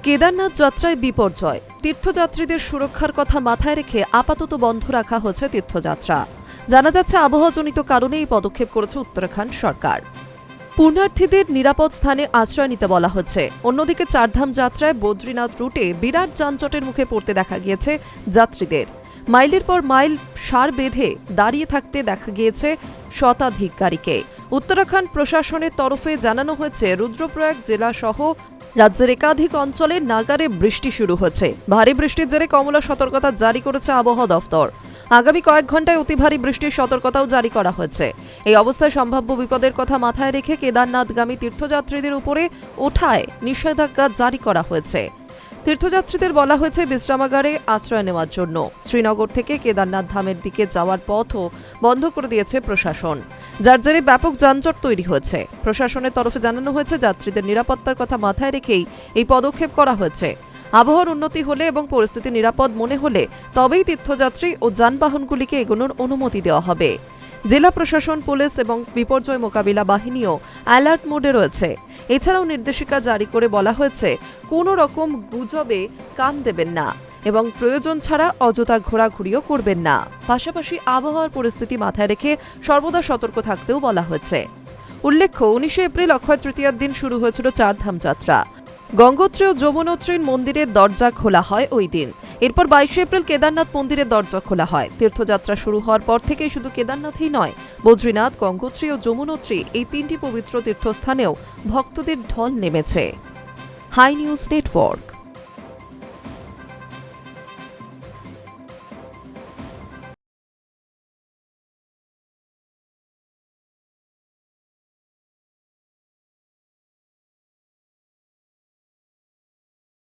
কেদারনাথ যাত্রায় বিপর্যয়। তীর্থযাত্রীদের সুরক্ষার কথা মাথায় রেখে আপাতত বন্ধ রাখা হচ্ছে তীর্থযাত্রা। জানা যাচ্ছে আবহাওয়াজনিত কারণে এই পদক্ষেপ করেছে উত্তরাখণ্ড সরকার। পুণ্যার্থীদের নিরাপদ স্থানে আশ্রয় নিতে বলা হচ্ছে। অন্যদিকে চারধাম যাত্রায় বদ্রীনাথ রুটে বিরাট যানজটের মুখে পড়তে দেখা গিয়েছে যাত্রীদের। মাইলের পর মাইল সার বেঁধে দাঁড়িয়ে থাকতে দেখা গিয়েছে শতাধিক গাড়িকে। উত্তরাখণ্ড প্রশাসনের তরফে জানানো হয়েছে, রুদ্রপ্রয়াগ জেলা সহ রাজ্যের একাধিক অঞ্চলে নাগারে বৃষ্টি শুরু হয়েছে। ভারী বৃষ্টির জেরে কমলা সতর্কতা জারি করেছে আবহাওয়া দফতর। আগামী কয়েক ঘন্টায় অতি ভারী বৃষ্টির সতর্কতাও জারি করা হয়েছে। এই অবস্থায় সম্ভাব্য বিপদের কথা মাথায় রেখে কেদারনাথগামী তীর্থযাত্রীদের উপরে ওঠায় নিষেধাজ্ঞা জারি করা হয়েছে। তীর্থযাত্রীদের বলা হয়েছে বিশ্রামাগারে আশ্রয় নেওয়ার জন্য। শ্রীনগর থেকে কেদারনাথ ধামের দিকে যাওয়ার পথও বন্ধ করে দিয়েছে প্রশাসন, যার জেরে ব্যাপক যানজট তৈরি হয়েছে। প্রশাসনের তরফে জানানো হয়েছে, যাত্রীদের নিরাপত্তার কথা মাথায় রেখেই এই পদক্ষেপ করা হয়েছে। আবহাওয়ার উন্নতি হলে এবং পরিস্থিতি নিরাপদ মনে হলে তবেই তীর্থযাত্রী ও যানবাহনগুলিকে এগোনোর অনুমতি দেওয়া হবে। জেলা প্রশাসন, পুলিশ এবং বিপর্যয় মোকাবিলা বাহিনীও অ্যালার্ট মোডে রয়েছে। এছাড়াও নির্দেশিকা জারি করে বলা হয়েছে, কোনো রকম গুজবে কান দেবেন না এবং প্রয়োজন ছাড়া অযথা ঘোরাঘুরিও করবেন না। পাশাপাশি আবহাওয়ার পরিস্থিতি মাথায় রেখে সর্বদা সতর্ক থাকতেও বলা হয়েছে। উল্লেখ্য, 19 এপ্রিল অক্ষয় তৃতীয়ার দিন শুরু হয়েছিল চারধাম যাত্রা। গঙ্গোত্রী ও যমুনোত্রীর মন্দিরের দরজা খোলা হয় ওই দিন। এরপর 22 এপ্রিল কেদারনাথ মন্দিরের দরজা খোলা হয়। তীর্থযাত্রা শুরু হওয়ার পর থেকেই শুধু কেদারনাথই নয়, বদ্রীনাথ, গঙ্গোত্রী ও যমুনোত্রী এই তিনটি পবিত্র তীর্থস্থানেও ভক্তদের ঢল নেমেছে। High news network.